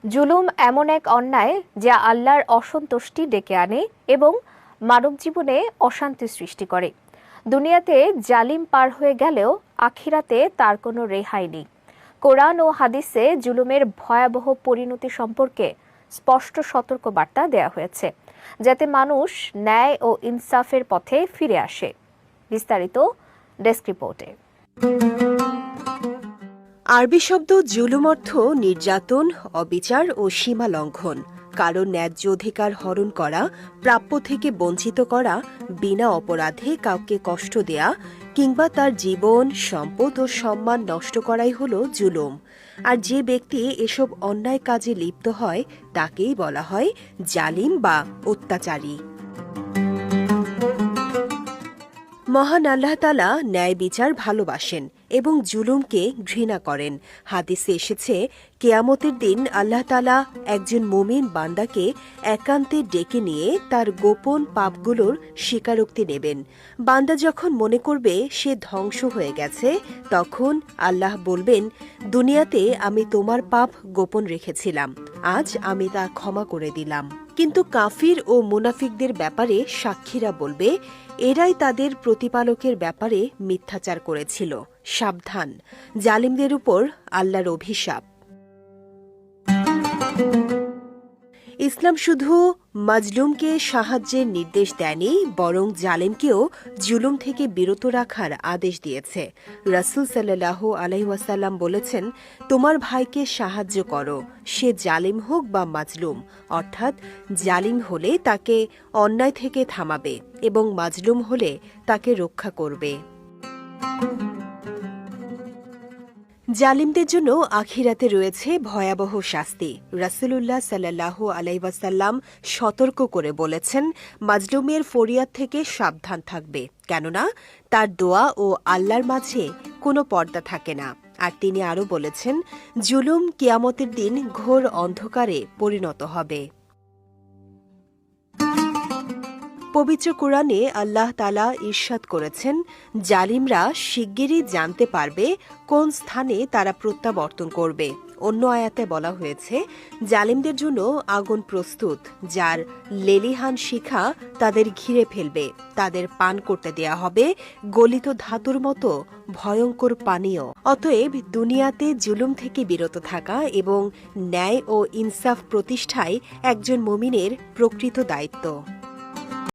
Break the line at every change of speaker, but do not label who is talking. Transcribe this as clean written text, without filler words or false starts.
জুলুম এমন এক অন্যায় যা আল্লাহর অসন্তুষ্টি ডেকে আনে এবং মানব জীবনে অশান্তি সৃষ্টি করে। দুনিয়াতে জালিম পার হয়ে গেলেও আখিরাতে তার কোনো রেহাই নেই। কোরআন ও হাদিসে জুলুমের ভয়াবহ পরিণতি সম্পর্কে স্পষ্ট সতর্কবার্তা দেয়া হয়েছে, যাতে মানুষ ন্যায় ও ইনসাফের পথে ফিরে আসে। বিস্তারিত ডেস্ক রিপোর্টে।
আরবি শব্দ জুলুম অর্থ নির্যাতন, অবিচার ও সীমা লঙ্ঘন। কারো ন্যায্য অধিকার হরণ করা, প্রাপ্য থেকে বঞ্চিত করা, বিনা অপরাধে কাউকে কষ্ট দেয়া কিংবা তার জীবন, সম্পদ ও সম্মান নষ্ট করাই হল জুলুম। আর যে ব্যক্তি এসব অন্যায় কাজে লিপ্ত হয় তাকেই বলা হয় জালিম বা অত্যাচারী। মহান আল্লাহ তাআলা ন্যায় বিচার ভালোবাসেন এবং জুলুমকে ঘৃণা করেন। হাদিসে এসেছে, কেয়ামতের দিন আল্লাহ তাআলা একজন মুমিন বান্দাকে একান্তে ডেকে নিয়ে তার গোপন পাপগুলোর স্বীকারোক্তি নেবেন। বান্দা যখন মনে করবে সে ধ্বংস হয়ে গেছে, তখন আল্লাহ বলবেন, দুনিয়াতে আমি তোমার পাপ গোপন রেখেছিলাম, আজ আমি তা ক্ষমা করে দিলাম। কিন্তু কাফির ও মুনাফিকদের ব্যাপারে সাক্ষীরা বলবে, এরাই তাদের প্রতিপালকের ব্যাপারে মিথ্যাচার করেছিল। সাবধান, জালিমদের উপর আল্লাহর অভিশাপ। ইসলাম শুধু মাজলুমকে সাহায্যের নির্দেশ দেয়নি, বরং জালিমকেও জুলুম থেকে বিরত রাখার আদেশ দিয়েছে। রাসূল সাল্লাল্লাহু আলাইহি ওয়াসাল্লাম বলেছেন, তোমার ভাইকে সাহায্য করো, সে জালিম হোক বা মাজলুম। অর্থাৎ জালিম হলে তাকে অন্যায় থেকে থামাবে এবং মাজলুম হলে তাকে রক্ষা করবে। জালিমদের জন্য আখিরাতে রয়েছে ভয়াবহ শাস্তি। রাসূলুল্লাহ সাল্লাল্লাহু আলাইহি ওয়াসাল্লাম সতর্ক করে বলেছেন, মাজলুমের ফরিয়াদ থেকে সাবধান থাকবে, কেননা তার দোয়া ও আল্লাহর মাঝে কোনো পর্দা থাকে না। আর তিনি আরও বলেছেন, জুলুম কিয়ামতের দিন ঘোর অন্ধকারে পরিণত হবে। পবিত্র কোরআনে আল্লাহ তাআলা ইরশাদ করেছেন, জালিমরা শিগগিরই জানতে পারবে কোন স্থানে তারা প্রত্যাবর্তন করবে। অন্য আয়াতে বলা হয়েছে, জালিমদের জন্য আগুন প্রস্তুত, যার লেলিহান শিখা তাদের ঘিরে ফেলবে। তাদের পান করতে দেয়া হবে গলিত ধাতুর মতো ভয়ঙ্কর পানীয়। অতএব দুনিয়াতে জুলুম থেকে বিরত থাকা এবং ন্যায় ও ইনসাফ প্রতিষ্ঠায় একজন মুমিনের প্রকৃত দায়িত্ব।